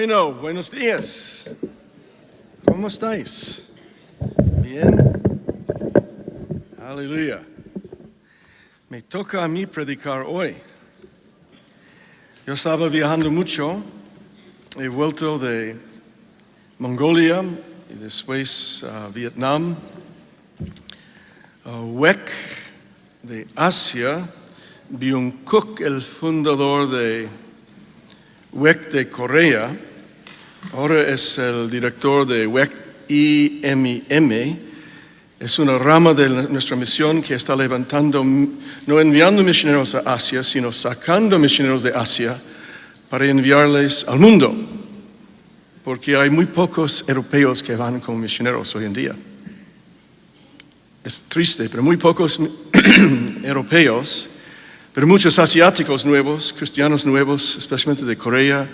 Bueno, buenos días. ¿Cómo estáis? ¿Bien? Aleluya. Me toca a mí predicar hoy. Yo estaba viajando mucho. He vuelto de Mongolia y después a Vietnam. Wek de Asia. Byung Kook, el fundador de WEC de Corea, ahora es el director de WEC IMIM. Es una rama de nuestra misión que está levantando, no enviando misioneros a Asia, sino sacando misioneros de Asia para enviarles al mundo. Porque hay muy pocos europeos que van como misioneros hoy en día. Es triste, pero muy pocos europeos. Pero muchos asiáticos nuevos, cristianos nuevos, especialmente de Corea,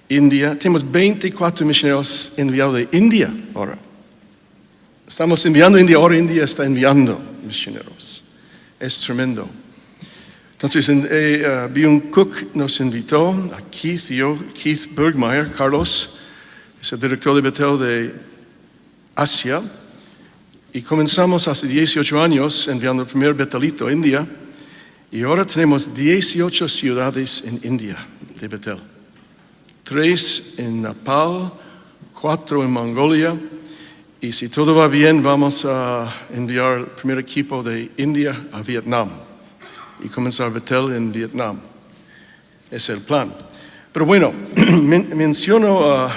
India. Tenemos 24 misioneros enviados de India ahora. Estamos enviando a India, ahora India está enviando misioneros. Es tremendo. Entonces, Byung Kook nos invitó a Keith Bergmeyer, Carlos, es el director de Betel de Asia. Y comenzamos hace 18 años enviando el primer Betelito a India. Y ahora tenemos 18 ciudades en India de Betel. 3 en Nepal, 4 en Mongolia. Y si todo va bien, vamos a enviar el primer equipo de India a Vietnam. Y comenzar Betel en Vietnam. Es el plan. Pero bueno, menciono a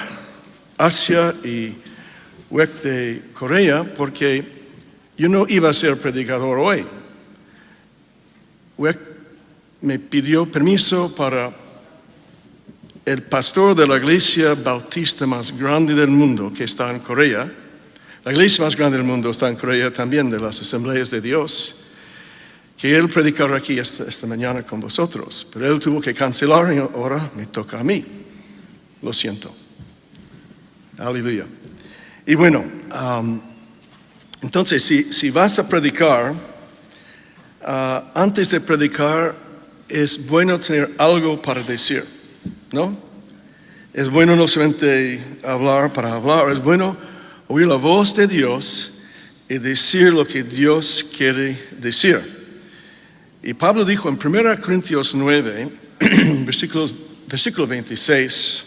Asia y WEC de Corea porque yo no iba a ser predicador hoy. WEC me pidió permiso para el pastor de la iglesia bautista más grande del mundo, que está en Corea. La iglesia más grande del mundo está en Corea también, de las Asambleas de Dios, que él predicará aquí esta mañana con vosotros. Pero él tuvo que cancelar y ahora me toca a mí. Lo siento. Aleluya. Y bueno, entonces si vas a predicar, antes de predicar es bueno tener algo para decir, ¿no? Es bueno no solamente hablar para hablar, es bueno oír la voz de Dios y decir lo que Dios quiere decir. Y Pablo dijo en 1 Corintios 9, versículo 26,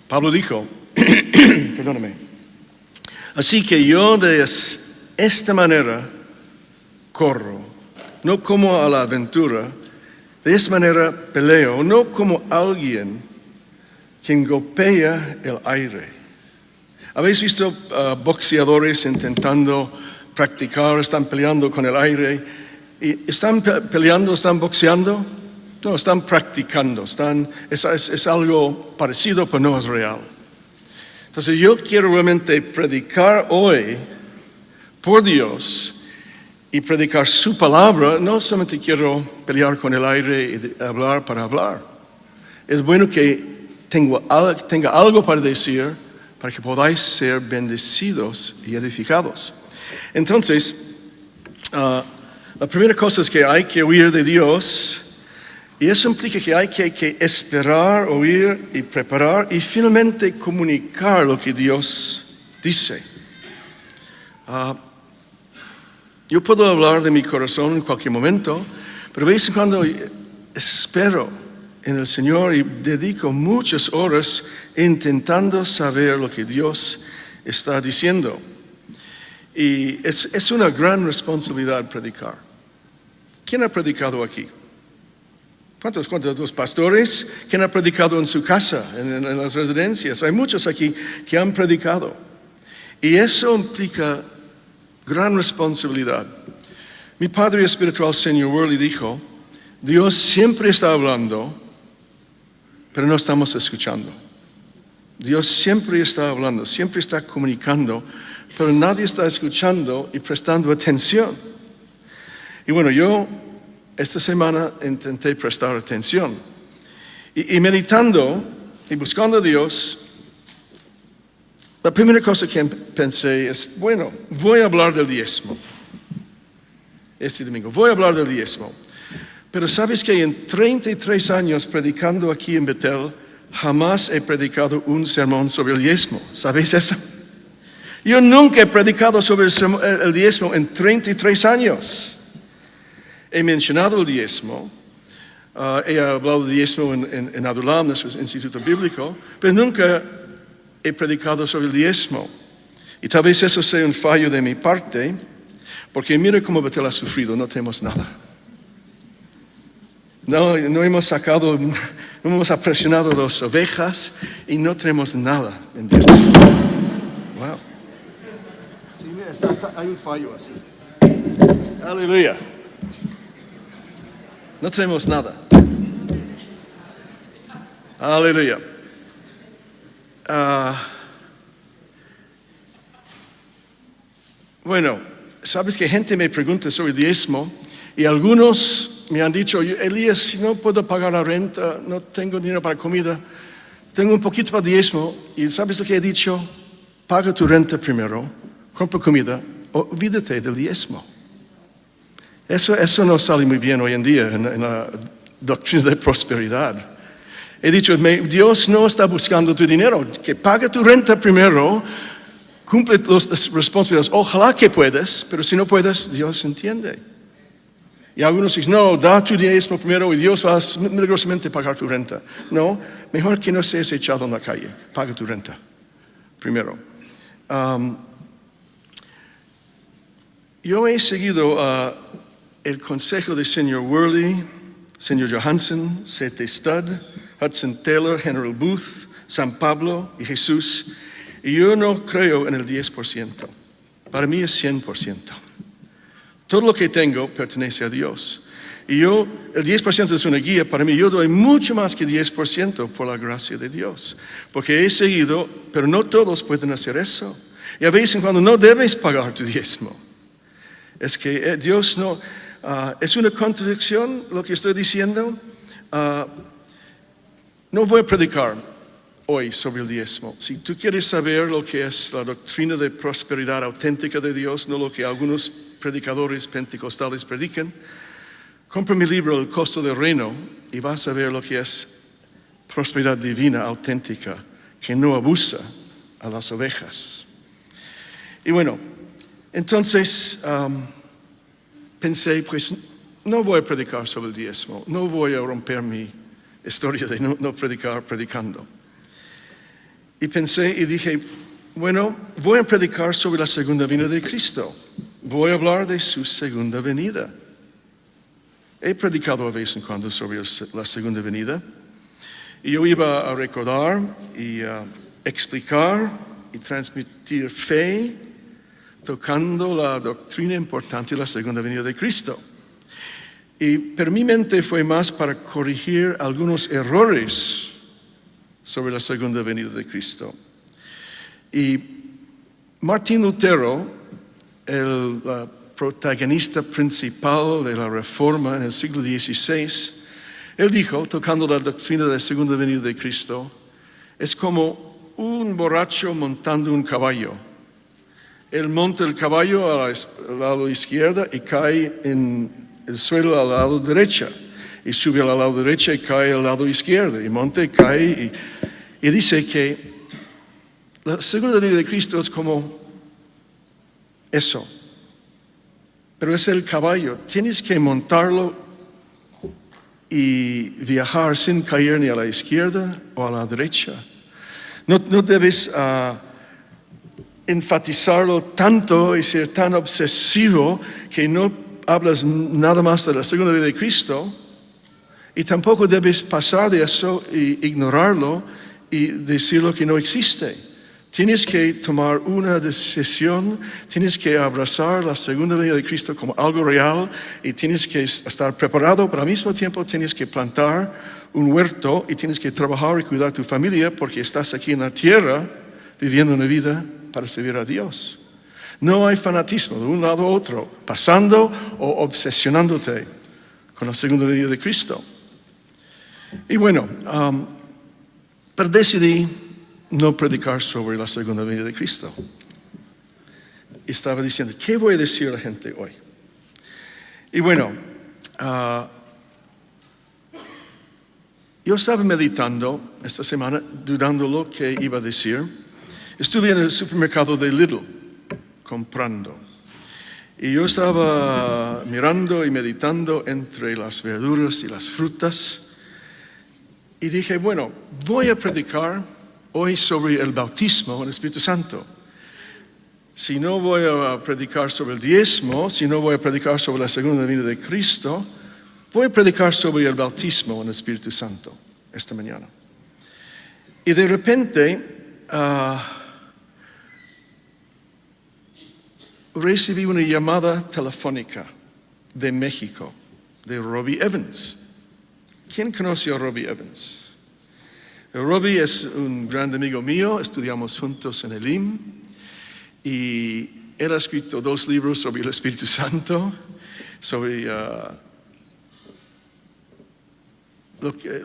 Pablo dijo, perdóname, así que yo de esta manera corro, no como a la aventura, de esta manera peleo, no como alguien quien golpea el aire. ¿Habéis visto boxeadores intentando practicar, están peleando con el aire? ¿Y están peleando, están boxeando? No, están practicando, es algo parecido, pero no es real. Entonces yo quiero realmente predicar hoy por Dios y predicar su palabra. No solamente quiero pelear con el aire y hablar para hablar. Es bueno que tenga algo para decir para que podáis ser bendecidos y edificados. Entonces, la primera cosa es que hay que oír de Dios, y eso implica que hay que esperar, oír y preparar y finalmente comunicar lo que Dios dice. Yo puedo hablar de mi corazón en cualquier momento, pero de vez en cuando espero en el Señor y dedico muchas horas intentando saber lo que Dios está diciendo. Y es una gran responsabilidad predicar. ¿Quién ha predicado aquí? ¿Cuántos los pastores? ¿Quién ha predicado en su casa, en las residencias? Hay muchos aquí que han predicado. Y eso implica gran responsabilidad. Mi padre espiritual, Señor Worley, dijo, Dios siempre está hablando, pero no estamos escuchando. Dios siempre está hablando, siempre está comunicando, pero nadie está escuchando y prestando atención. Y bueno, yo esta semana intenté prestar atención. Y meditando y buscando a Dios, la primera cosa que pensé es, bueno, voy a hablar del diezmo. Este domingo, voy a hablar del diezmo. Pero sabes que en 33 años predicando aquí en Betel, jamás he predicado un sermón sobre el diezmo. ¿Sabéis eso? Yo nunca he predicado sobre el diezmo en 33 años. He mencionado el diezmo, he hablado de diezmo en Adulam, nuestro instituto bíblico, pero nunca he predicado sobre el diezmo. Y tal vez eso sea un fallo de mi parte, porque mira cómo Betel ha sufrido, no tenemos nada. No hemos sacado, no hemos apresionado las ovejas y no tenemos nada. Wow. Sí, mira, hay un fallo así. Aleluya. No tenemos nada. Aleluya. Bueno, sabes que gente me pregunta sobre diezmo y algunos me han dicho, Elías, si no puedo pagar la renta, no tengo dinero para comida, tengo un poquito para diezmo. Y ¿sabes lo que he dicho? Paga tu renta primero, compra comida, olvídate del diezmo. Eso no sale muy bien hoy en día en la doctrina de prosperidad. He dicho, Dios no está buscando tu dinero, que paga tu renta primero, cumple las responsabilidades. Ojalá que puedas, pero si no puedes, Dios entiende. Y algunos dicen, no, da tu diezmo primero y Dios va a milagrosamente pagar tu renta. No, mejor que no seas echado en la calle, paga tu renta primero. Yo he seguido el consejo del señor Worley, señor Johansen, C.T. Studd, Hudson Taylor, General Booth, San Pablo y Jesús. Y yo no creo en el 10%. Para mí es 100%. Todo lo que tengo pertenece a Dios. Y el 10% es una guía para mí. Yo doy mucho más que 10% por la gracia de Dios. Porque he seguido, pero no todos pueden hacer eso. Y a veces cuando no debes pagar tu diezmo. Es que Dios no... es una contradicción lo que estoy diciendo. No voy a predicar hoy sobre el diezmo. Si tú quieres saber lo que es la doctrina de prosperidad auténtica de Dios, no lo que algunos predicadores pentecostales predican, compra mi libro El costo del reino y vas a ver lo que es prosperidad divina auténtica que no abusa a las ovejas. Y bueno, entonces pensé, pues no voy a predicar sobre el diezmo, no voy a romper mi historia de no predicar predicando. Y pensé y dije, bueno, voy a predicar sobre la segunda venida de Cristo. Voy a hablar de su segunda venida. He predicado a vez en cuando sobre la segunda venida. Y yo iba a recordar y explicar y transmitir fe tocando la doctrina importante de la segunda venida de Cristo. Pero mi mente fue más para corregir algunos errores sobre la segunda venida de Cristo. Y Martín Lutero, el protagonista principal de la Reforma en el siglo XVI, él dijo, tocando la doctrina de la segunda venida de Cristo, es como un borracho montando un caballo. Él monta el caballo al lado izquierdo y cae en el suelo al lado derecho. Y sube al lado derecho y cae al lado izquierdo. Y monta y cae. Y dice que la segunda venida de Cristo es como eso. Pero es el caballo. Tienes que montarlo y viajar sin caer ni a la izquierda o a la derecha. No debes enfatizarlo tanto y ser tan obsesivo que no hablas nada más de la segunda venida de Cristo. Y tampoco debes pasar de eso e ignorarlo y decirlo que no existe. Tienes que tomar una decisión, tienes que abrazar la segunda venida de Cristo como algo real y tienes que estar preparado, pero al mismo tiempo tienes que plantar un huerto y tienes que trabajar y cuidar tu familia porque estás aquí en la tierra viviendo una vida para servir a Dios. No hay fanatismo de un lado a otro, pasando o obsesionándote con la segunda venida de Cristo. Y bueno, pero decidí no predicar sobre la segunda venida de Cristo. Estaba diciendo, ¿qué voy a decir a la gente hoy? Y bueno, Yo estaba meditando esta semana, dudando lo que iba a decir. Estuve en el supermercado de Lidl, comprando. Y yo estaba mirando y meditando entre las verduras y las frutas. Y dije, bueno, voy a predicar hoy sobre el bautismo en el Espíritu Santo. Si no voy a predicar sobre el diezmo, si no voy a predicar sobre la segunda venida de Cristo, voy a predicar sobre el bautismo en el Espíritu Santo esta mañana. Y de repente recibí una llamada telefónica de México, de Robbie Evans. ¿Quién conoce a Robbie Evans? Robbie es un gran amigo mío, estudiamos juntos en el IM y él ha escrito 2 libros sobre el Espíritu Santo, sobre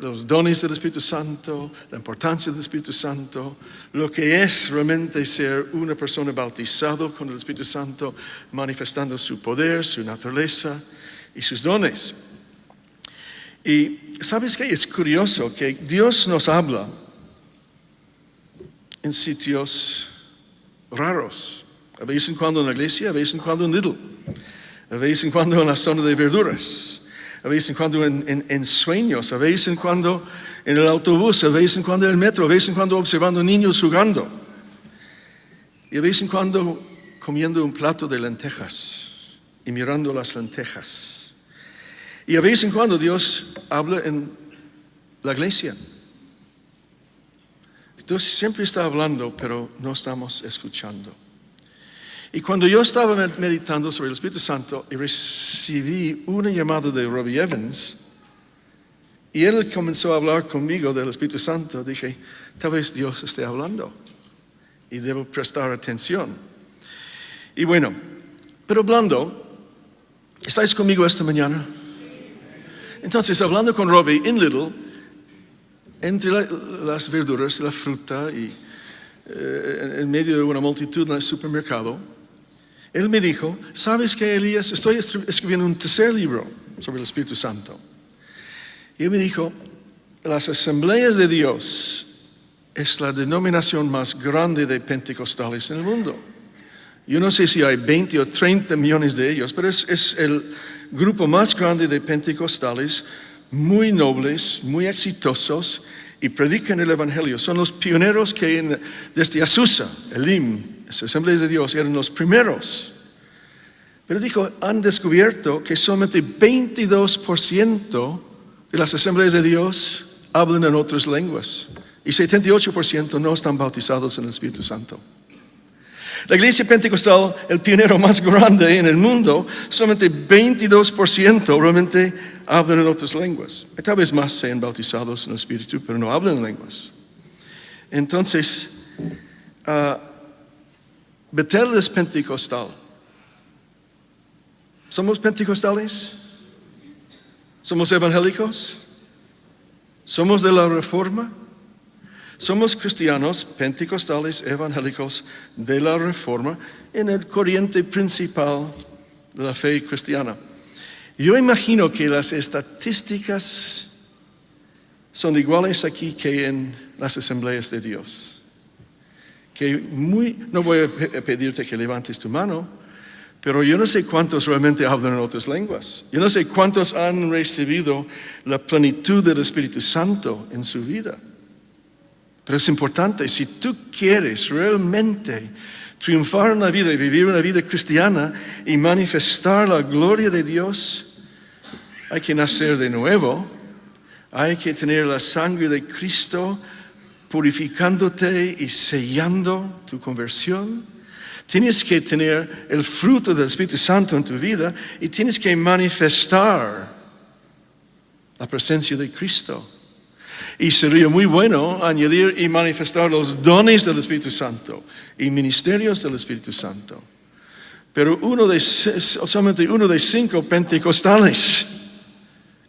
los dones del Espíritu Santo, la importancia del Espíritu Santo, lo que es realmente ser una persona bautizada con el Espíritu Santo, manifestando su poder, su naturaleza y sus dones. Y ¿sabes qué? Es curioso que Dios nos habla en sitios raros. A vez en cuando en la iglesia, a vez en cuando en Lidl, a vez en cuando en la zona de verduras, a vez en cuando en sueños, a vez en cuando en el autobús, a vez en cuando en el metro, a vez en cuando observando niños jugando. Y a vez en cuando comiendo un plato de lentejas y mirando las lentejas. Y a vez en cuando Dios habla en la iglesia. Dios siempre está hablando, pero no estamos escuchando. Y cuando yo estaba meditando sobre el Espíritu Santo y recibí una llamada de Robbie Evans, y él comenzó a hablar conmigo del Espíritu Santo, dije, tal vez Dios esté hablando y debo prestar atención. Y bueno, pero hablando, ¿estáis conmigo esta mañana? Entonces, hablando con Robbie en Lidl, entre las verduras, la fruta y en medio de una multitud en el supermercado, él me dijo, ¿sabes qué, Elías? Estoy escribiendo un tercer libro sobre el Espíritu Santo. Y él me dijo, las asambleas de Dios es la denominación más grande de pentecostales en el mundo. Yo no sé si hay 20 o 30 millones de ellos, pero es el grupo más grande de pentecostales, muy nobles, muy exitosos, y predican el Evangelio. Son los pioneros que desde Azusa, Elim, las asambleas de Dios, eran los primeros. Pero dijo, han descubierto que solamente 22% de las asambleas de Dios hablan en otras lenguas. Y 78% no están bautizados en el Espíritu Santo. La iglesia pentecostal, el pionero más grande en el mundo, solamente 22% realmente hablan en otras lenguas. Tal vez más sean bautizados en el Espíritu, pero no hablan en lenguas. Entonces, Betel es pentecostal. ¿Somos pentecostales? ¿Somos evangélicos? ¿Somos de la Reforma? Somos cristianos pentecostales evangélicos de la Reforma en el corriente principal de la fe cristiana. Yo imagino que las estadísticas son iguales aquí que en las asambleas de Dios. No voy a pedirte que levantes tu mano, pero yo no sé cuántos realmente hablan en otras lenguas. Yo no sé cuántos han recibido la plenitud del Espíritu Santo en su vida. Pero es importante, si tú quieres realmente triunfar en la vida y vivir una vida cristiana y manifestar la gloria de Dios, hay que nacer de nuevo, hay que tener la sangre de Cristo purificándote y sellando tu conversión. Tienes que tener el fruto del Espíritu Santo en tu vida y tienes que manifestar la presencia de Cristo. Y sería muy bueno añadir y manifestar los dones del Espíritu Santo y ministerios del Espíritu Santo. Pero solamente uno de 5 pentecostales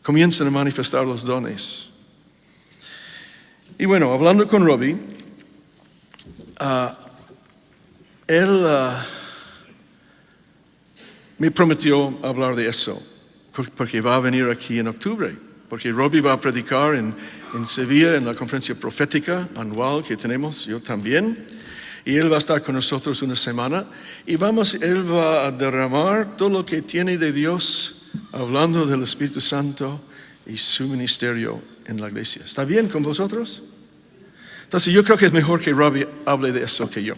comienzan a manifestar los dones. Y bueno, hablando con Robbie, él me prometió hablar de eso, porque va a venir aquí en octubre. porque Robbie va a predicar en Sevilla en la conferencia profética anual que tenemos, yo también. Y él va a estar con nosotros una semana y él va a derramar todo lo que tiene de Dios hablando del Espíritu Santo y su ministerio en la iglesia. ¿Está bien con vosotros? Entonces yo creo que es mejor que Robbie hable de eso que yo.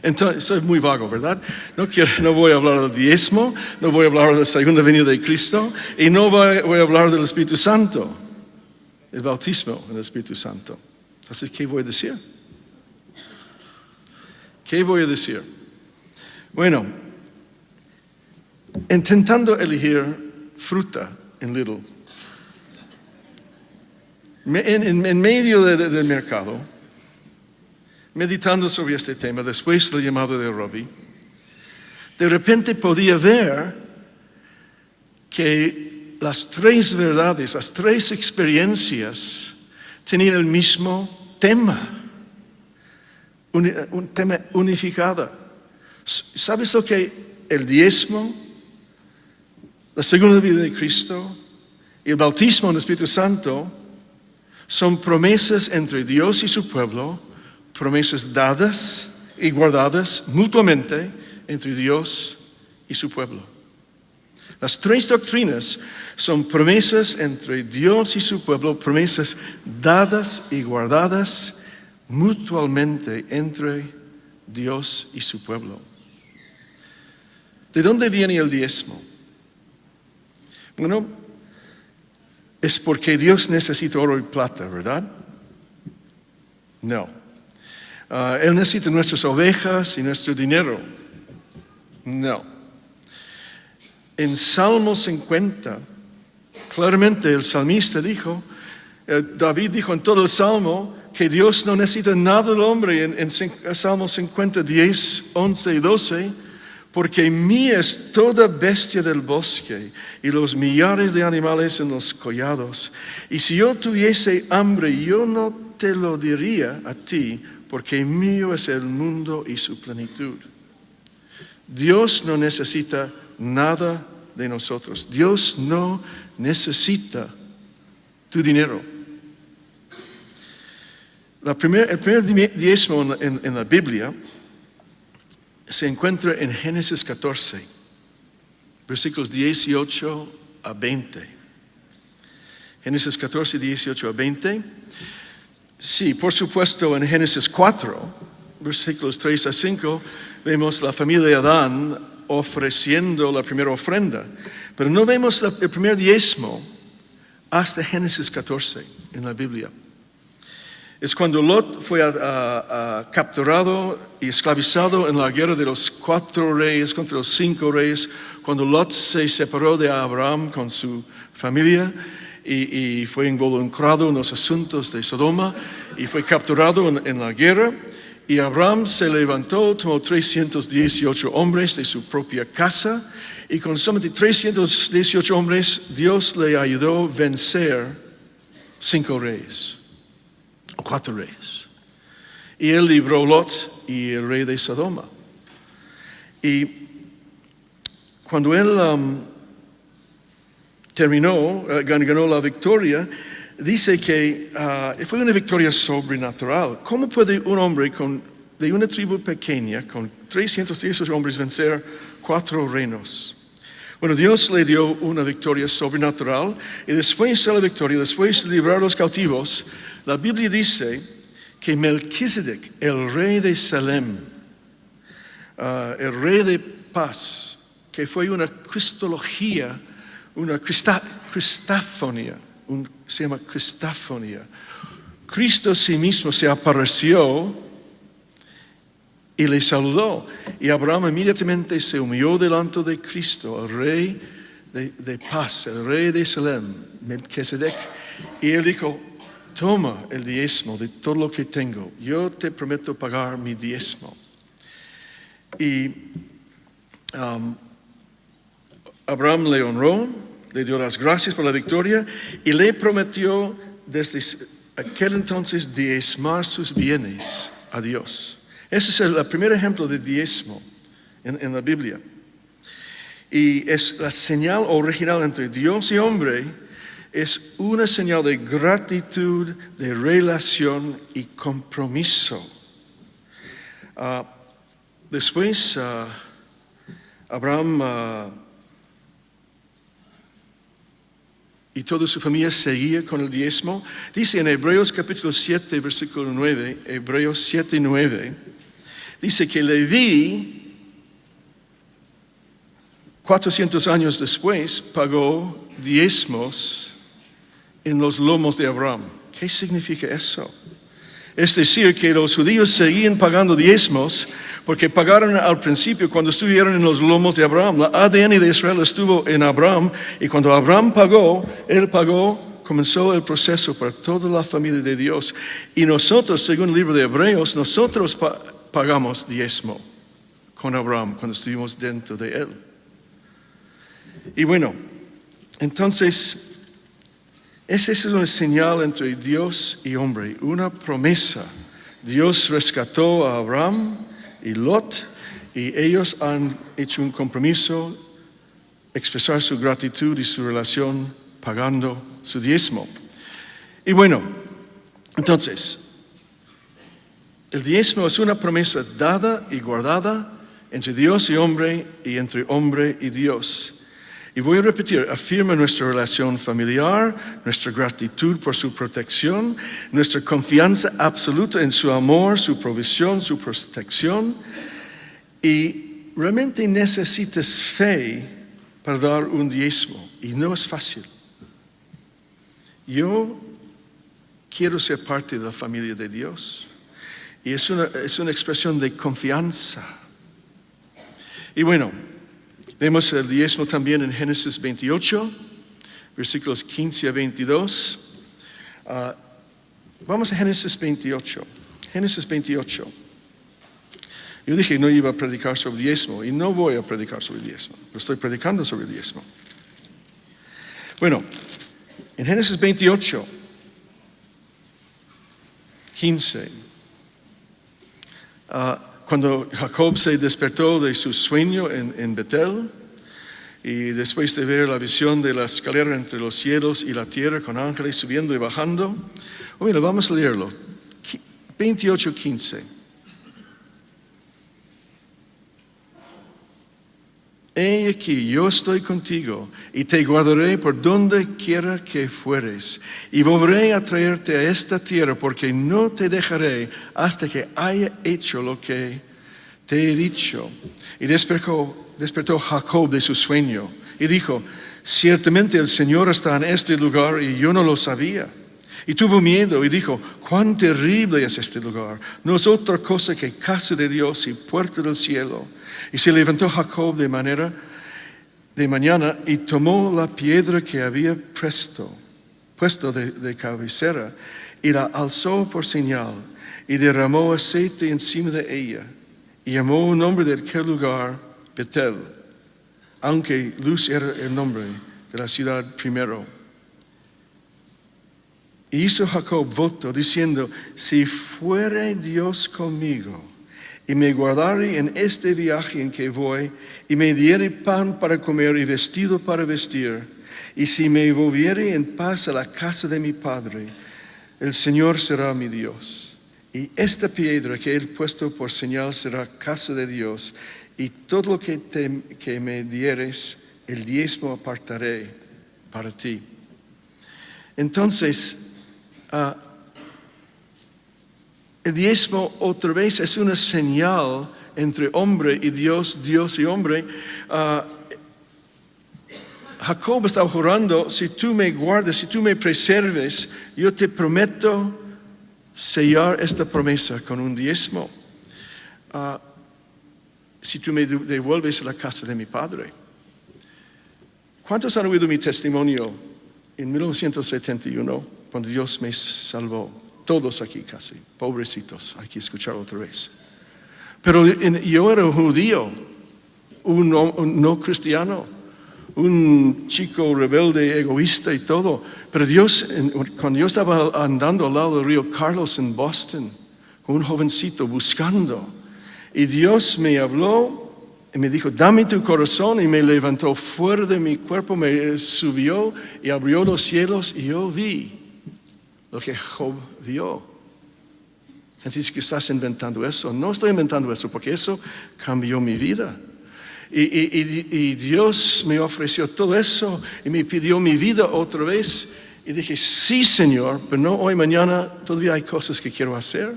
Entonces, soy muy vago, ¿verdad? No voy a hablar del diezmo, no voy a hablar de la segunda venida de Cristo y no voy a hablar del Espíritu Santo, el bautismo en el Espíritu Santo. Entonces, ¿qué voy a decir? ¿Qué voy a decir? Bueno, intentando elegir fruta en Lidl, en medio del mercado, meditando sobre este tema, después del llamado de Robbie, de repente podía ver que las tres verdades, las tres experiencias tenían el mismo tema, un tema unificado. ¿Sabes lo que el diezmo, la segunda vida de Cristo y el bautismo en el Espíritu Santo son promesas entre Dios y su pueblo, promesas dadas y guardadas mutuamente entre Dios y su pueblo? Las tres doctrinas son promesas entre Dios y su pueblo, promesas dadas y guardadas mutuamente entre Dios y su pueblo. ¿De dónde viene el diezmo? Bueno, es porque Dios necesita oro y plata, ¿verdad? No. Él necesita nuestras ovejas y nuestro dinero. No. En Salmo 50, claramente el salmista dijo, David dijo en todo el Salmo, que Dios no necesita nada del hombre en Salmo 50, 10, 11 y 12, porque mía es toda bestia del bosque y los millares de animales en los collados. Y si yo tuviese hambre, yo no te lo diría a ti, porque mío es el mundo y su plenitud. Dios no necesita nada de nosotros. Dios no necesita tu dinero. El primer diezmo en la Biblia se encuentra en Génesis 14, versículos 18 a 20. Génesis 14, 18 a 20. Sí, por supuesto, en Génesis 4, versículos 3 a 5, vemos la familia de Adán ofreciendo la primera ofrenda. Pero no vemos el primer diezmo hasta Génesis 14 en la Biblia. Es cuando Lot fue capturado y esclavizado en la guerra de los 4 reyes contra los 5 reyes, cuando Lot se separó de Abraham con su familia y fue involucrado en los asuntos de Sodoma y fue capturado en la guerra. Y Abraham se levantó, tomó 318 hombres de su propia casa y con solamente 318 hombres Dios le ayudó a vencer 5 reyes. 4 reyes. Y él libró Lot y el rey de Sodoma. Y cuando él ganó la victoria, dice que fue una victoria sobrenatural. ¿Cómo puede un hombre de una tribu pequeña, con 318 hombres, vencer 4 reinos? Bueno, Dios le dio una victoria sobrenatural y después de la victoria, después de librar a los cautivos, la Biblia dice que Melquisedec, el rey de Salem, el rey de paz, que fue una cristología, una cristafonía, se llama cristafonía. Cristo sí mismo se apareció y le saludó. Y Abraham inmediatamente se humilló delante de Cristo, el rey de paz, el rey de Salem, Melquisedec. Y él dijo, toma el diezmo de todo lo que tengo. Yo te prometo pagar mi diezmo. Y Abraham le honró, le dio las gracias por la victoria y le prometió desde aquel entonces diezmar sus bienes a Dios. Ese es el primer ejemplo de diezmo en la Biblia. Y es la señal original entre Dios y hombre, es una señal de gratitud, de relación y compromiso. Después, Abraham y toda su familia seguía con el diezmo. Dice en Hebreos capítulo 7, versículo 9, Hebreos 7, 9, dice que Leví, 400 años después, pagó diezmos en los lomos de Abraham. ¿Qué significa eso? Es decir, que los judíos seguían pagando diezmos porque pagaron al principio cuando estuvieron en los lomos de Abraham. La ADN de Israel estuvo en Abraham y cuando Abraham pagó, comenzó el proceso para toda la familia de Dios. Y nosotros, según el libro de Hebreos, nosotros pagamos diezmo con Abraham cuando estuvimos dentro de él. Y bueno, entonces, esa es una señal entre Dios y hombre, una promesa. Dios rescató a Abraham y Lot y ellos han hecho un compromiso, expresar su gratitud y su relación pagando su diezmo. Y bueno, entonces, el diezmo es una promesa dada y guardada entre Dios y hombre y entre hombre y Dios. Y voy a repetir, afirma nuestra relación familiar, nuestra gratitud por su protección, nuestra confianza absoluta en su amor, su provisión, su protección. Y realmente necesitas fe para dar un diezmo. Y no es fácil. Yo quiero ser parte de la familia de Dios. Y es una expresión de confianza. Y bueno, vemos el diezmo también en Génesis 28, versículos 15 a 22. Vamos a Génesis 28. Génesis 28. Yo dije no iba a predicar sobre diezmo y no voy a predicar sobre diezmo, pero estoy predicando sobre diezmo. Bueno, en Génesis 28, 15, cuando Jacob se despertó de su sueño en Betel y después de ver la visión de la escalera entre los cielos y la tierra con ángeles subiendo y bajando, bueno, vamos a leerlo. 28:15. He aquí, yo estoy contigo y te guardaré por donde quiera que fueres y volveré a traerte a esta tierra porque no te dejaré hasta que haya hecho lo que te he dicho. Y despertó Jacob de su sueño y dijo, ciertamente el Señor está en este lugar y yo no lo sabía. Y tuvo miedo y dijo, cuán terrible es este lugar. No es otra cosa que casa de Dios y puerta del cielo. Y se levantó Jacob de mañana y tomó la piedra que había puesto de cabecera y la alzó por señal y derramó aceite encima de ella y llamó el nombre de aquel lugar Betel, aunque Luz era el nombre de la ciudad primero. Y hizo Jacob voto diciendo, si fuere Dios conmigo y me guardare en este viaje en que voy y me diere pan para comer y vestido para vestir, y si me volviere en paz a la casa de mi padre, el Señor será mi Dios. Y esta piedra que he puesto por señal será casa de Dios, y todo lo que me dieres, el diezmo apartaré para ti. Entonces, el diezmo otra vez es una señal entre hombre y Dios, Dios y hombre. Jacob estaba jurando, si tú me guardas, si tú me preserves, yo te prometo sellar esta promesa con un diezmo. Si tú me devuelves a la casa de mi padre. ¿Cuántos han oído mi testimonio en 1971, cuando Dios me salvó? Todos aquí casi, pobrecitos, hay que escuchar otra vez. Pero yo era un judío, un no cristiano, un chico rebelde, egoísta y todo. Pero Dios, cuando yo estaba andando al lado del río Carlos en Boston, con un jovencito buscando, y Dios me habló y me dijo, dame tu corazón, y me levantó fuera de mi cuerpo, me subió y abrió los cielos, y yo vi lo que Job vio. Entonces, que estás inventando eso. No estoy inventando eso, porque eso cambió mi vida. Y Dios me ofreció todo eso y me pidió mi vida otra vez. Y dije, sí, Señor, pero no hoy, mañana, todavía hay cosas que quiero hacer.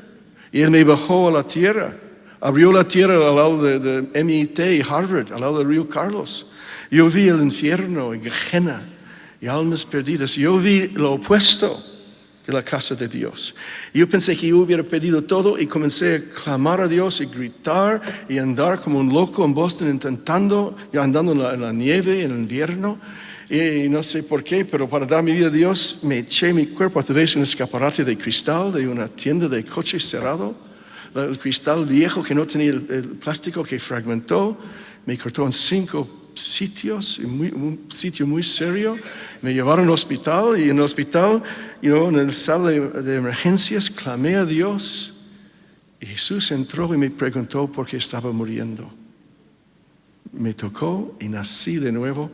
Y Él me bajó a la tierra, abrió la tierra al lado de MIT y Harvard, al lado del río Carlos. Yo vi el infierno y Gehenna y almas perdidas. Yo vi lo opuesto de la casa de Dios. Yo pensé que yo hubiera perdido todo y comencé a clamar a Dios y gritar y andar como un loco en Boston andando en la nieve en el invierno. Y no sé por qué, pero para dar mi vida a Dios me eché mi cuerpo a través de un escaparate de cristal de una tienda de coches cerrado. El cristal viejo que no tenía el plástico que fragmentó, me cortó en 5 sitios, un sitio muy serio. Me llevaron al hospital y en el hospital, en el sala de emergencias, clamé a Dios y Jesús entró y me preguntó por qué estaba muriendo. Me tocó y nací de nuevo,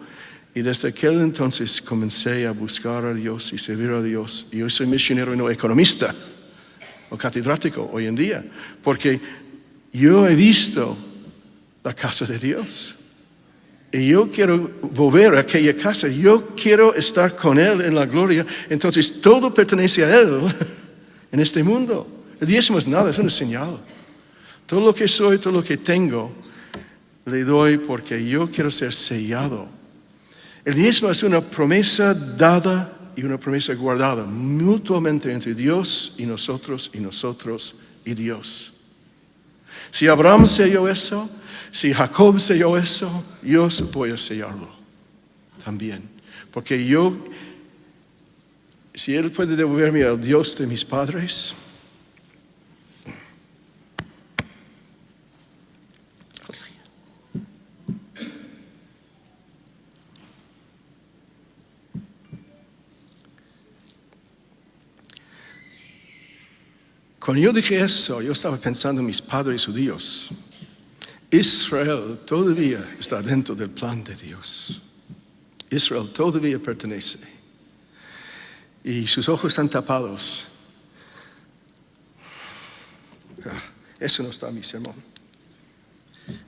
y desde aquel entonces comencé a buscar a Dios y servir a Dios. Y hoy soy misionero y no economista o catedrático hoy en día, porque yo he visto la casa de Dios. Y yo quiero volver a aquella casa. Yo quiero estar con Él en la gloria. Entonces todo pertenece a Él en este mundo. El diezmo es nada, es una señal. Todo lo que soy, todo lo que tengo, le doy porque yo quiero ser sellado. El diezmo es una promesa dada y una promesa guardada mutuamente entre Dios y nosotros y Dios. Si Abraham selló eso, si Jacob selló eso, yo voy a sellarlo también. Porque si Él puede devolverme al Dios de mis padres, cuando yo dije eso, yo estaba pensando en mis padres judíos. Israel todavía está dentro del plan de Dios. Israel todavía pertenece. Y sus ojos están tapados. Eso no está en mi sermón.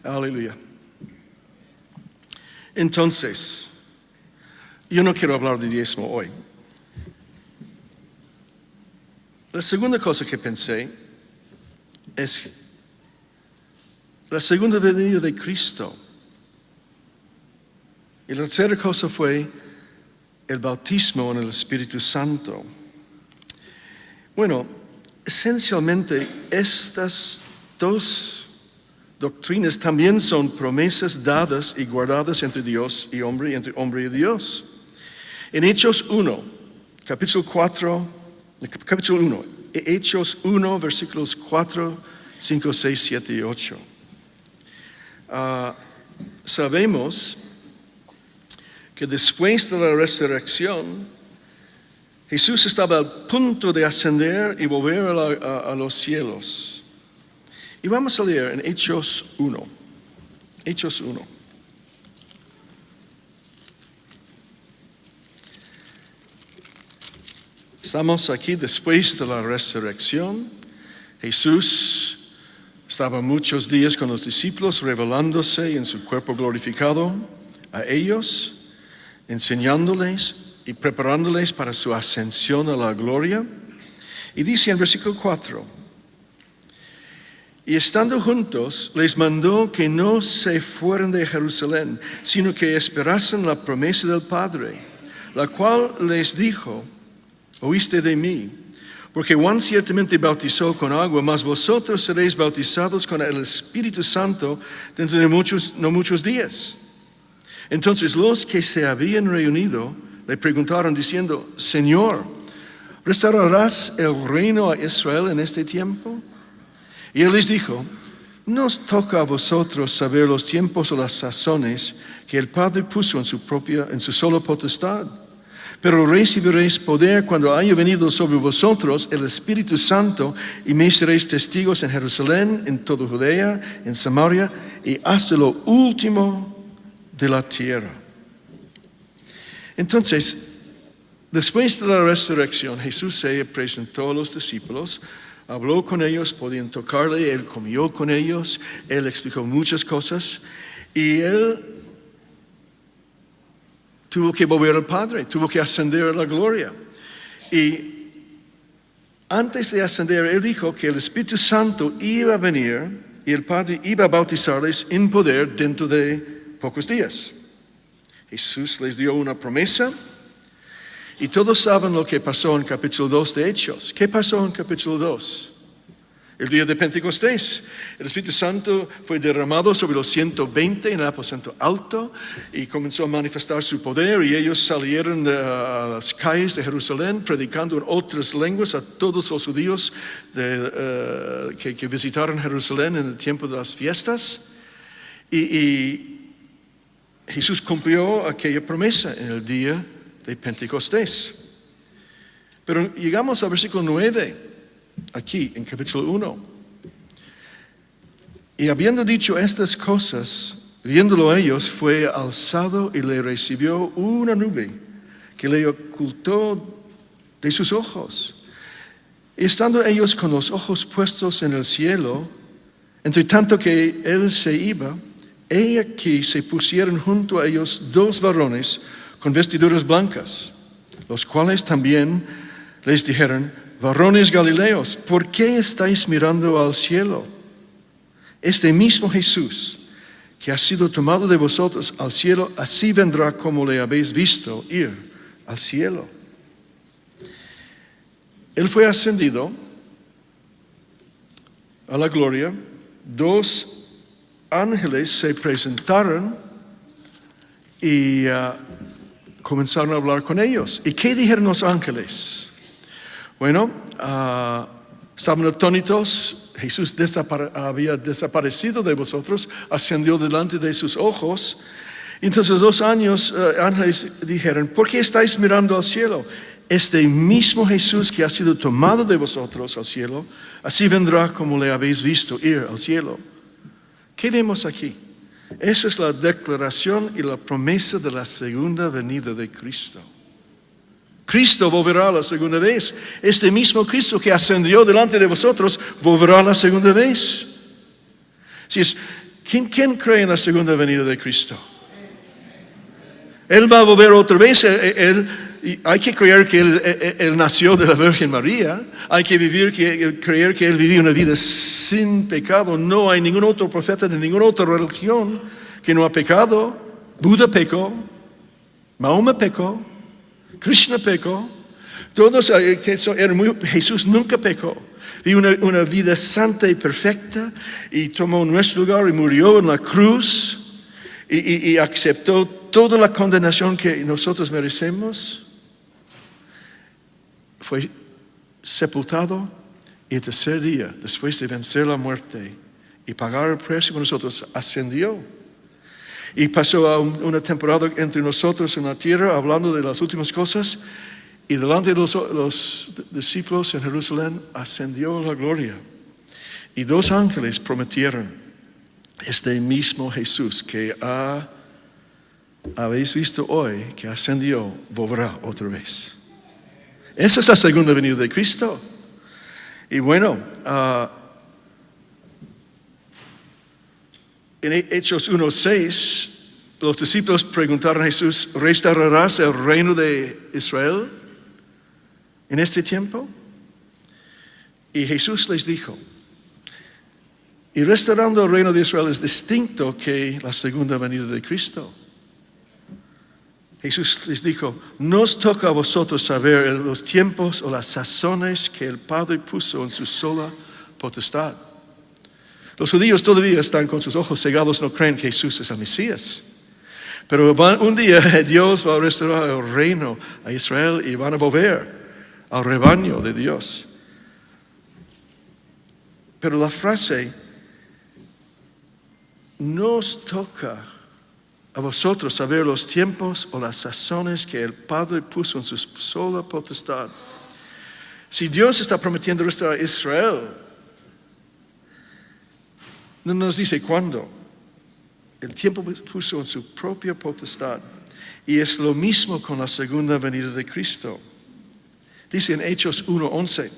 Aleluya. Entonces, yo no quiero hablar de diezmo hoy. La segunda cosa que pensé es la segunda venida de Cristo. Y la tercera cosa fue el bautismo en el Espíritu Santo. Bueno, esencialmente estas dos doctrinas también son promesas dadas y guardadas entre Dios y hombre y entre hombre y Dios. En Hechos 1, capítulo 1, Hechos 1, versículos 4, 5, 6, 7 y 8. Sabemos que después de la resurrección, Jesús estaba a punto de ascender y volver a los cielos. Y vamos a leer en Hechos 1. Hechos 1. Estamos aquí después de la resurrección. Jesús estaba muchos días con los discípulos, revelándose en su cuerpo glorificado a ellos, enseñándoles y preparándoles para su ascensión a la gloria. Y dice en versículo 4, y estando juntos, les mandó que no se fueran de Jerusalén, sino que esperasen la promesa del Padre, la cual les dijo, oíste de mí, porque Juan ciertamente bautizó con agua, mas vosotros seréis bautizados con el Espíritu Santo dentro de no muchos días. Entonces los que se habían reunido le preguntaron diciendo, Señor, ¿restaurarás el reino a Israel en este tiempo? Y él les dijo, no os toca a vosotros saber los tiempos o las sazones que el Padre puso en su sola potestad. Pero recibiréis poder cuando haya venido sobre vosotros el Espíritu Santo y me seréis testigos en Jerusalén, en toda Judea, en Samaria y hasta lo último de la tierra. Entonces, después de la resurrección, Jesús se presentó a los discípulos, habló con ellos, podían tocarle, Él comió con ellos, Él explicó muchas cosas y Él tuvo que volver al Padre, tuvo que ascender a la gloria. Y antes de ascender, Él dijo que el Espíritu Santo iba a venir y el Padre iba a bautizarles en poder dentro de pocos días. Jesús les dio una promesa. Y todos saben lo que pasó en capítulo 2 de Hechos. ¿Qué pasó en capítulo 2? El día de Pentecostés. El Espíritu Santo fue derramado sobre los 120 en el aposento alto y comenzó a manifestar su poder y ellos salieron a las calles de Jerusalén predicando en otras lenguas a todos los judíos que visitaron Jerusalén en el tiempo de las fiestas. Y Jesús cumplió aquella promesa en el día de Pentecostés. Pero llegamos al versículo 9, aquí en capítulo 1. Y habiendo dicho estas cosas, viéndolo ellos, fue alzado y le recibió una nube que le ocultó de sus ojos. Y estando ellos con los ojos puestos en el cielo, entre tanto que él se iba, he aquí se pusieron junto a ellos dos varones con vestiduras blancas, los cuales también les dijeron: varones galileos, ¿por qué estáis mirando al cielo? Este mismo Jesús, que ha sido tomado de vosotros al cielo, así vendrá como le habéis visto ir al cielo. Él fue ascendido a la gloria. Dos ángeles se presentaron y comenzaron a hablar con ellos. ¿Y qué dijeron los ángeles? Bueno, estaban atónitos. Jesús había desaparecido de vosotros, ascendió delante de sus ojos. Entonces los dos ángeles dijeron: ¿por qué estáis mirando al cielo? Este mismo Jesús que ha sido tomado de vosotros al cielo, así vendrá como le habéis visto ir al cielo. ¿Qué vemos aquí? Esa es la declaración y la promesa de la segunda venida de Cristo. Cristo volverá la segunda vez. Este mismo Cristo que ascendió delante de vosotros volverá la segunda vez. ¿Quién cree en la segunda venida de Cristo? Él va a volver otra vez. Hay que creer que él nació de la Virgen María. Hay que creer que Él vivió una vida sin pecado. No hay ningún otro profeta de ninguna otra religión que no ha pecado. Buda pecó, Mahoma pecó, Krishna pecó. Jesús nunca pecó. Vivió una vida santa y perfecta y tomó nuestro lugar y murió en la cruz y aceptó toda la condenación que nosotros merecemos. Fue sepultado y el tercer día, después de vencer la muerte y pagar el precio por nosotros, ascendió. Y pasó una temporada entre nosotros en la tierra hablando de las últimas cosas. Y delante de los discípulos en Jerusalén ascendió a la gloria. Y dos ángeles prometieron: este mismo Jesús que habéis visto hoy, que ascendió, volverá otra vez. Esa es la segunda venida de Cristo. Y bueno, en Hechos 1:6, los discípulos preguntaron a Jesús: ¿restaurarás el reino de Israel en este tiempo? Y Jesús les dijo: y restaurando el reino de Israel es distinto que la segunda venida de Cristo. Jesús les dijo: no os toca a vosotros saber los tiempos o las sazones que el Padre puso en su sola potestad. Los judíos todavía están con sus ojos cegados, no creen que Jesús es el Mesías. Pero un día Dios va a restaurar el reino a Israel y van a volver al rebaño de Dios. Pero la frase "no os toca a vosotros saber los tiempos o las sazones que el Padre puso en su sola potestad". Si Dios está prometiendo restaurar a Israel, no nos dice cuándo. el tiempo puso en su propia potestad. Y es lo mismo con la segunda venida de Cristo. Dice en Hechos 1:11,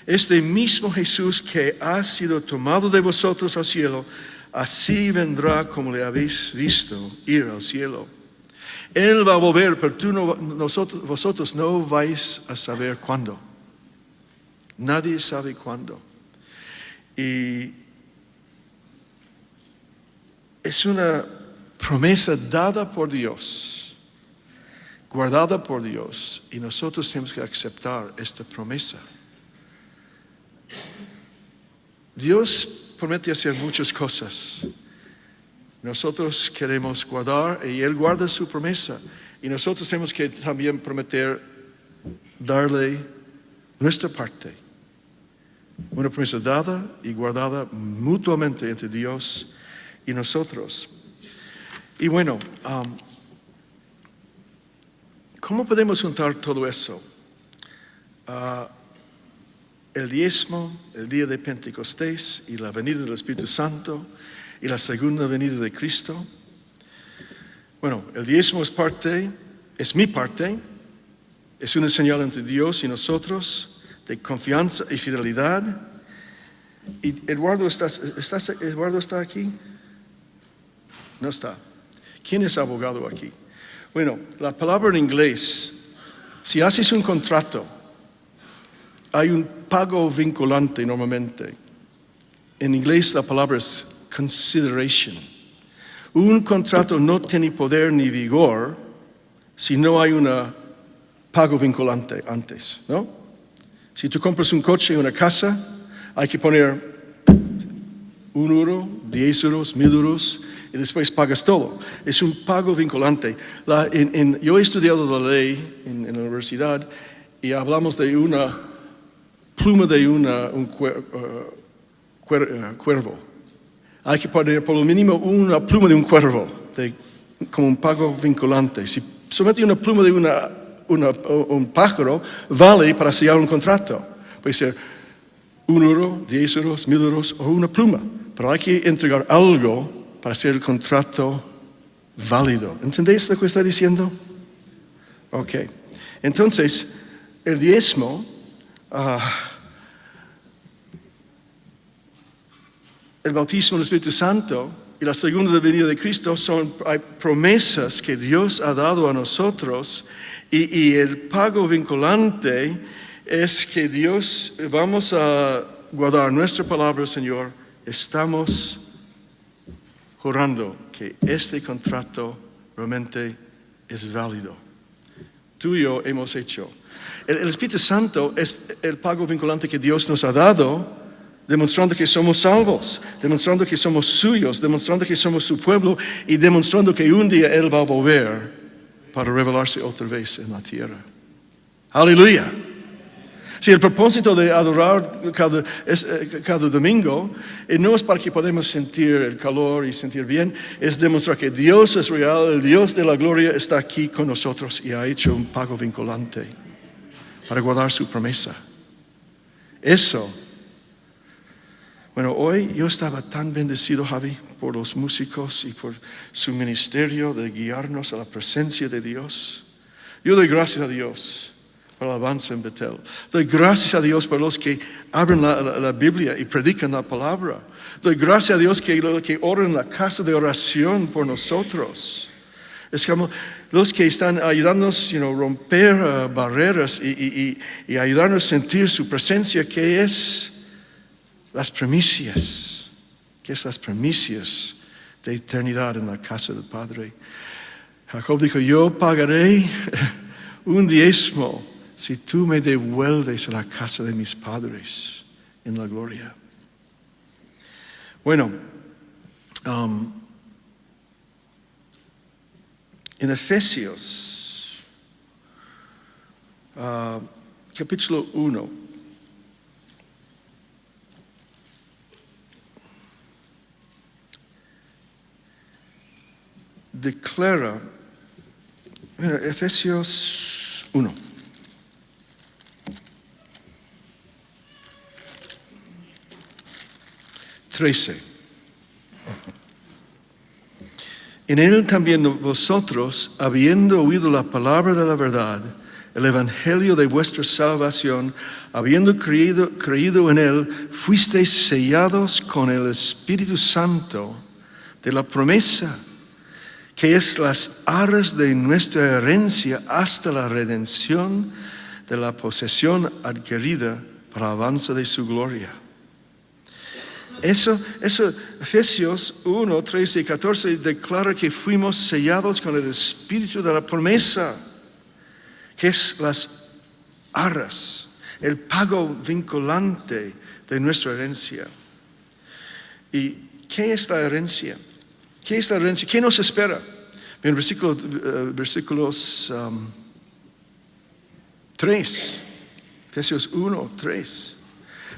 este mismo Jesús que ha sido tomado de vosotros al cielo, así vendrá como le habéis visto ir al cielo. Él va a volver, pero vosotros no vais a saber cuándo. Nadie sabe cuándo. Y es una promesa dada por Dios, guardada por Dios, y nosotros tenemos que aceptar esta promesa. Dios promete hacer muchas cosas. Nosotros queremos guardar y Él guarda su promesa. Y nosotros tenemos que también prometer darle nuestra parte. Una promesa dada y guardada mutuamente entre Dios y nosotros. Y bueno, ¿cómo podemos juntar todo eso? El diezmo, el día de Pentecostés y la venida del Espíritu Santo y la segunda venida de Cristo. Bueno, el diezmo es mi parte, es una señal entre Dios y nosotros de confianza y fidelidad. ¿Y Eduardo está aquí? No está. ¿Quién es abogado aquí? Bueno, la palabra en inglés, si haces un contrato, hay un pago vinculante normalmente. En inglés la palabra es consideration. Un contrato no tiene poder ni vigor si no hay un pago vinculante antes, ¿no? Si tú compras un coche y una casa, hay que poner €1, €10, €1,000 y después pagas todo. Es un pago vinculante. Yo he estudiado la ley en la universidad y hablamos de una pluma de un cuervo. Hay que poner por lo mínimo una pluma de un cuervo como un pago vinculante. Si solamente una pluma de un pájaro vale para sellar un contrato. Puede ser €1, €10, €1,000 o una pluma. Pero hay que entregar algo para hacer el contrato válido. ¿Entendéis lo que está diciendo? Ok. Entonces, el diezmo, el bautismo del Espíritu Santo y la segunda venida de Cristo hay promesas que Dios ha dado a nosotros y el pago vinculante es que Dios, vamos a guardar nuestra palabra, Señor, estamos jurando que este contrato realmente es válido. Tú y yo hemos hecho. El Espíritu Santo es el pago vinculante que Dios nos ha dado, demostrando que somos salvos, demostrando que somos suyos, demostrando que somos su pueblo y demostrando que un día Él va a volver para revelarse otra vez en la tierra. Aleluya. Si el propósito de adorar cada domingo no es para que podamos sentir el calor y sentir bien, es demostrar que Dios es real, el Dios de la gloria está aquí con nosotros y ha hecho un pago vinculante para guardar su promesa. Eso. Bueno, hoy yo estaba tan bendecido, Javi, por los músicos y por su ministerio de guiarnos a la presencia de Dios. Yo doy gracias a Dios por la alabanza en Betel. Doy gracias a Dios por los que abren la Biblia y predican la palabra. Doy gracias a Dios que oran en la casa de oración por nosotros. Es como los que están ayudándonos a romper barreras y ayudarnos a sentir su presencia, que es las primicias, que es las primicias de eternidad en la casa del Padre. Jacob dijo, yo pagaré un diezmo si tú me devuelves a la casa de mis padres en la gloria. Bueno, en Efesios, capítulo 1, declara, Efesios 1. En él también vosotros, habiendo oído la palabra de la verdad, el evangelio de vuestra salvación, habiendo creído en él, fuisteis sellados con el Espíritu Santo de la promesa, que es las arras de nuestra herencia hasta la redención de la posesión adquirida para alabanza de su gloria. Eso, Efesios 1, 13 y 14 declara que fuimos sellados con el Espíritu de la promesa, que es las arras, el pago vinculante de nuestra herencia. ¿Y qué es la herencia? ¿Qué es la herencia? ¿Qué nos espera? En versículos 3, Efesios 1, 3.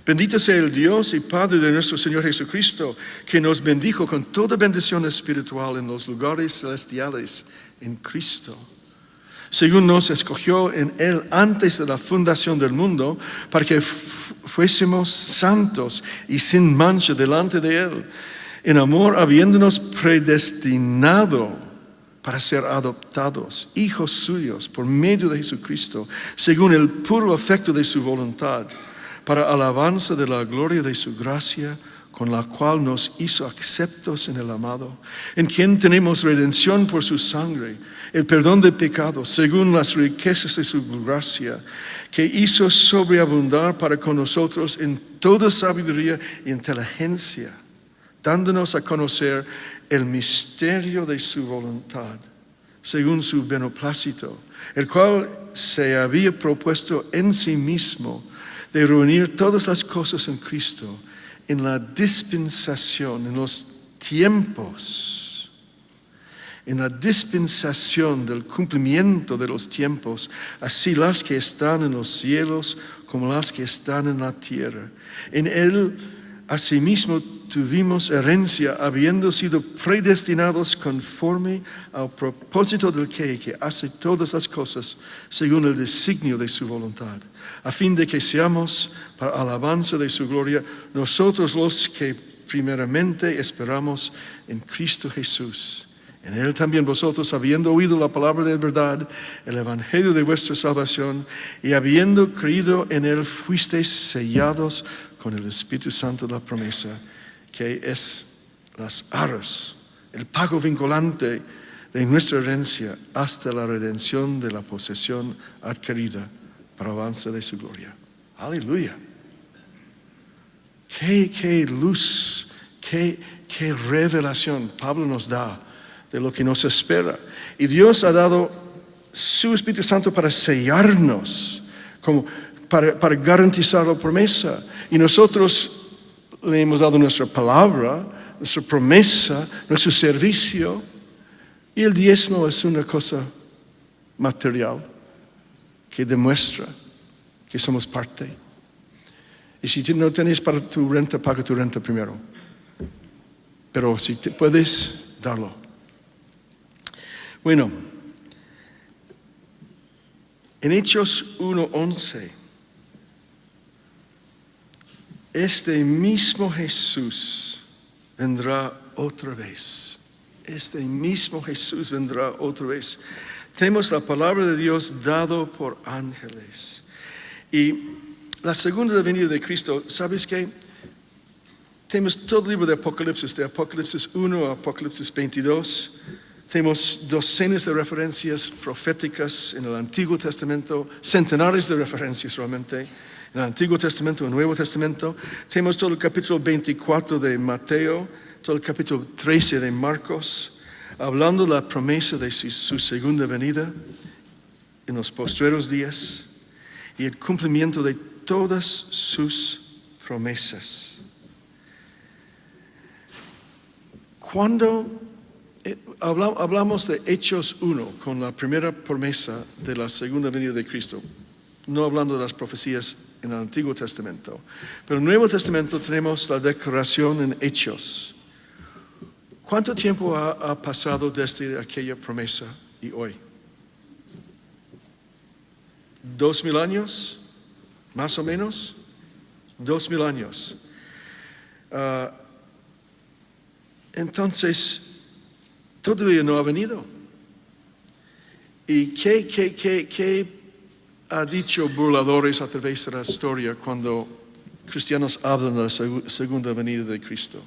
Bendito sea el Dios y Padre de nuestro Señor Jesucristo, que nos bendijo con toda bendición espiritual en los lugares celestiales en Cristo, según nos escogió en Él antes de la fundación del mundo, para que fuésemos santos y sin mancha delante de Él, en amor habiéndonos predestinado para ser adoptados, hijos suyos, por medio de Jesucristo, según el puro afecto de su voluntad, para alabanza de la gloria de su gracia, con la cual nos hizo aceptos en el amado, en quien tenemos redención por su sangre, el perdón de pecados, según las riquezas de su gracia, que hizo sobreabundar para con nosotros en toda sabiduría e inteligencia, dándonos a conocer el misterio de su voluntad, según su beneplácito, el cual se había propuesto en sí mismo de reunir todas las cosas en Cristo, en la dispensación, en los tiempos, en la dispensación del cumplimiento de los tiempos, así las que están en los cielos como las que están en la tierra. En él, asimismo, tuvimos herencia, habiendo sido predestinados conforme al propósito del que hace todas las cosas según el designio de su voluntad, a fin de que seamos para alabanza de su gloria, nosotros los que primeramente esperamos en Cristo Jesús. En él también vosotros, habiendo oído la palabra de verdad, el evangelio de vuestra salvación, y habiendo creído en él, fuisteis sellados con el Espíritu Santo de la promesa, que es las arras, el pago vinculante de nuestra herencia hasta la redención de la posesión adquirida para alabanza de su gloria. Aleluya. Qué luz, qué revelación Pablo nos da de lo que nos espera. Y Dios ha dado su Espíritu Santo para sellarnos, como para garantizar la promesa. Y nosotros le hemos dado nuestra palabra, nuestra promesa, nuestro servicio. Y el diezmo es una cosa material que demuestra que somos parte. Y si no tienes para tu renta, paga tu renta primero. Pero si te puedes, darlo. Bueno, en Hechos 1:11, este mismo Jesús vendrá otra vez. Este mismo Jesús vendrá otra vez. Tenemos la palabra de Dios dado por ángeles. Y la segunda venida de Cristo, ¿sabes qué? Tenemos todo el libro de Apocalipsis 1 a Apocalipsis 22. Tenemos docenas de referencias proféticas en el Antiguo Testamento, centenares de referencias realmente en el Antiguo Testamento y el Nuevo Testamento. Tenemos todo el capítulo 24 de Mateo, todo el capítulo 13 de Marcos, hablando de la promesa de su segunda venida en los postreros días y el cumplimiento de todas sus promesas. Cuando hablamos de Hechos 1 con la primera promesa de la segunda venida de Cristo, no hablando de las profecías en el Antiguo Testamento, pero en el Nuevo Testamento tenemos la declaración en Hechos. ¿Cuánto tiempo ha pasado desde aquella promesa y hoy? 2,000 años, más o menos. 2,000 años. Entonces, todavía no ha venido. ¿Y qué ha dicho burladores a través de la historia cuando cristianos hablan de la segunda venida de Cristo?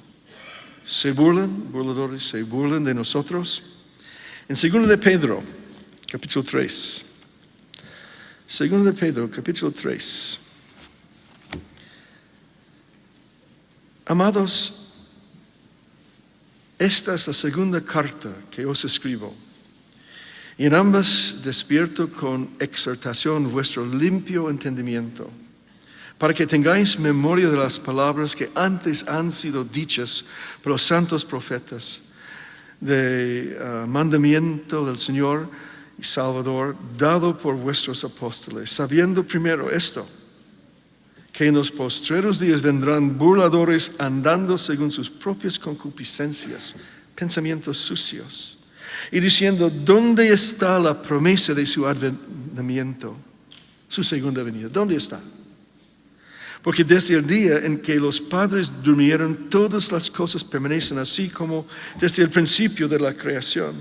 Se burlan, burladores se burlan de nosotros. En 2 de Pedro, capítulo 3. 2 de Pedro, capítulo 3. Amados, esta es la segunda carta que os escribo. Y en ambas despierto con exhortación vuestro limpio entendimiento, para que tengáis memoria de las palabras que antes han sido dichas por los santos profetas, de mandamiento del Señor y Salvador, dado por vuestros apóstoles, sabiendo primero esto, que en los postreros días vendrán burladores andando según sus propias concupiscencias, pensamientos sucios, y diciendo, ¿dónde está la promesa de su advenimiento, su segunda venida? ¿Dónde está? Porque desde el día en que los padres durmieron, todas las cosas permanecen así como desde el principio de la creación.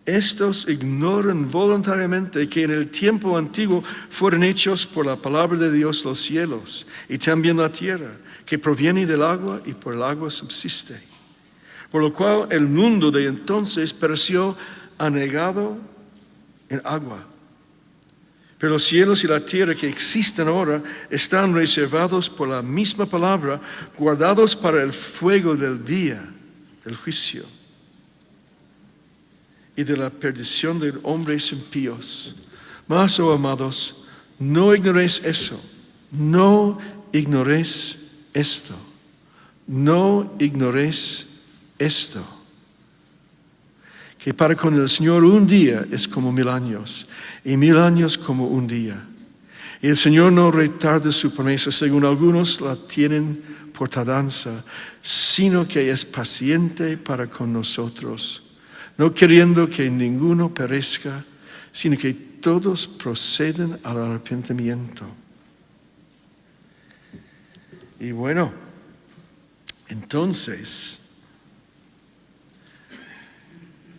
Estos ignoran voluntariamente que en el tiempo antiguo fueron hechos por la palabra de Dios los cielos y también la tierra, que proviene del agua y por el agua subsiste. Por lo cual el mundo de entonces pereció anegado en agua. Pero los cielos y la tierra que existen ahora están reservados por la misma palabra, guardados para el fuego del día del juicio y de la perdición de hombres impíos. Mas, oh amados, no ignoréis eso, no ignoréis esto, no ignoréis esto, que para con el Señor un día es como 1000 años, y 1000 años como un día. Y el Señor no retarda su promesa, según algunos la tienen por tardanza, sino que es paciente para con nosotros, no queriendo que ninguno perezca, sino que todos proceden al arrepentimiento. Y bueno, entonces,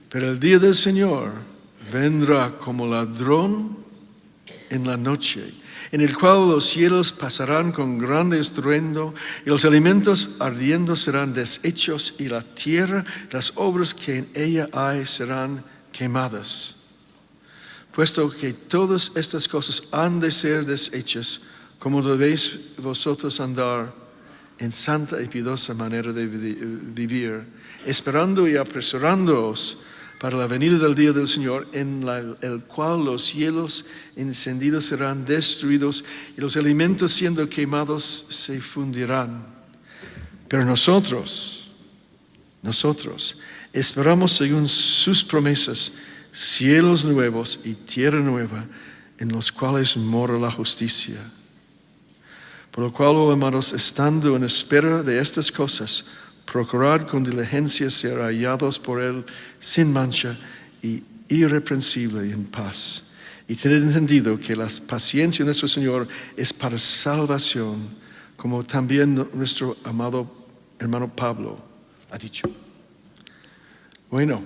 pero el día del Señor vendrá como ladrón en la noche, en el cual los cielos pasarán con grande estruendo, y los alimentos ardiendo serán deshechos, y la tierra, las obras que en ella hay, serán quemadas. Puesto que todas estas cosas han de ser deshechas, como debéis vosotros andar en santa y piadosa manera de vivir, esperando y apresurándoos para la venida del día del Señor, en el cual los cielos encendidos serán destruidos y los alimentos siendo quemados se fundirán. Pero nosotros esperamos según sus promesas cielos nuevos y tierra nueva, en los cuales mora la justicia. Por lo cual, oh hermanos, estando en espera de estas cosas, procurad con diligencia ser hallados por Él sin mancha y irreprensible y en paz. Y tened entendido que la paciencia de nuestro Señor es para salvación, como también nuestro amado hermano Pablo ha dicho. Bueno,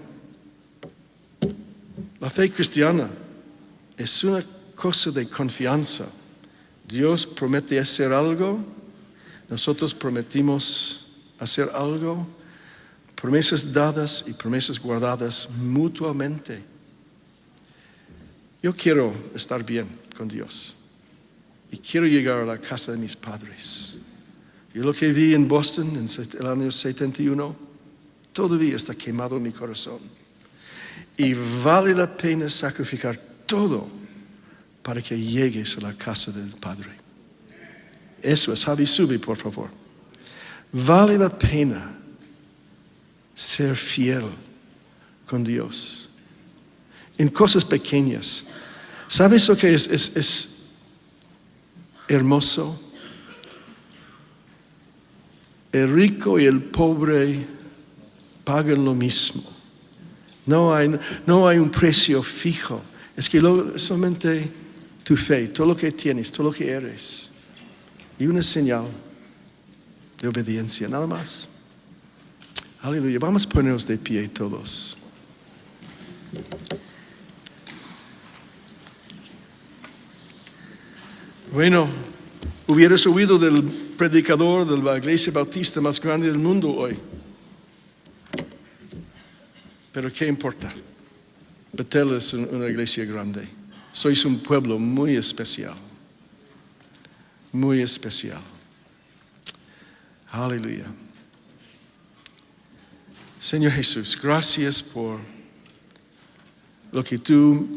la fe cristiana es una cosa de confianza. Dios promete hacer algo, nosotros prometimos hacer algo, promesas dadas y promesas guardadas mutuamente. Yo quiero estar bien con Dios y quiero llegar a la casa de mis padres. Yo lo que vi en Boston en el año 71 todavía está quemado en mi corazón, y vale la pena sacrificar todo para que llegues a la casa del Padre. Eso es. Javi, sube por favor. Vale la pena ser fiel con Dios en cosas pequeñas. ¿Sabes lo que es hermoso? El rico y el pobre pagan lo mismo. No hay un precio fijo. Es que solamente tu fe, todo lo que tienes, todo lo que eres, y una señal de obediencia, nada más. Aleluya. Vamos a ponernos de pie todos. Bueno, hubieras oído del predicador de la iglesia bautista más grande del mundo hoy. Pero ¿qué importa? Betel es una iglesia grande. Sois un pueblo muy especial. Muy especial. Aleluya. Señor Jesús, gracias por lo que tú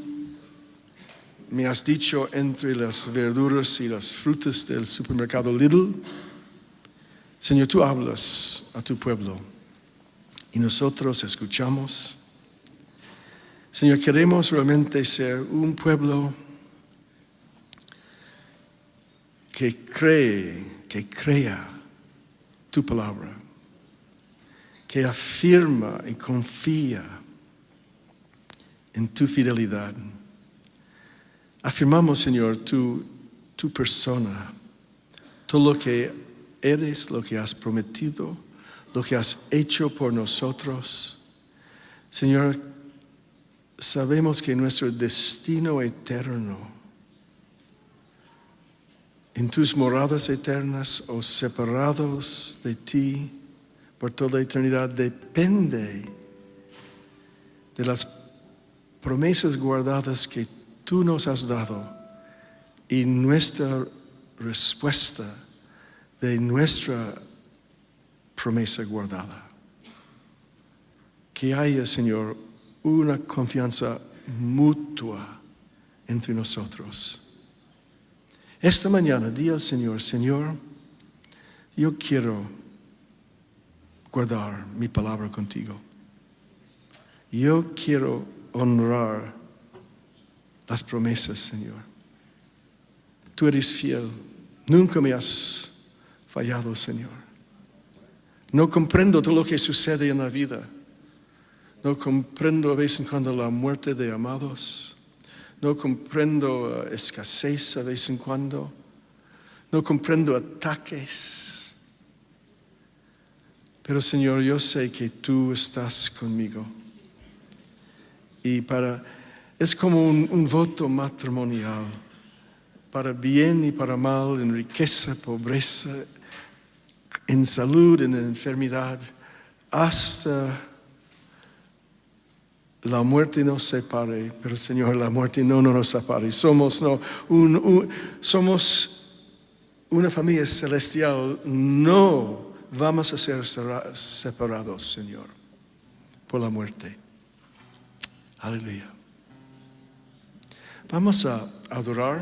me has dicho entre las verduras y las frutas del supermercado Lidl. Señor, tú hablas a tu pueblo y nosotros escuchamos. Señor, queremos realmente ser un pueblo que crea tu palabra, que afirma y confía en tu fidelidad. Afirmamos, Señor, tu persona, todo lo que eres, lo que has prometido, lo que has hecho por nosotros. Señor, sabemos que nuestro destino eterno, en tus moradas eternas o separados de ti por toda la eternidad, depende de las promesas guardadas que tú nos has dado y nuestra respuesta de nuestra promesa guardada. Que haya, Señor, una confianza mutua entre nosotros. Esta mañana, di al Señor, Señor, yo quiero guardar mi palabra contigo. Yo quiero honrar las promesas, Señor. Tú eres fiel. Nunca me has fallado, Señor. No comprendo todo lo que sucede en la vida. No comprendo a veces cuando la muerte de amados. No comprendo escasez a vez en cuando. No comprendo ataques. Pero Señor, yo sé que tú estás conmigo. Y es como un voto matrimonial. Para bien y para mal, en riqueza, pobreza, en salud, en enfermedad, hasta la muerte nos separe, pero Señor, la muerte no nos separe. Somos una familia celestial. No vamos a ser separados, Señor, por la muerte. Aleluya. Vamos a adorar.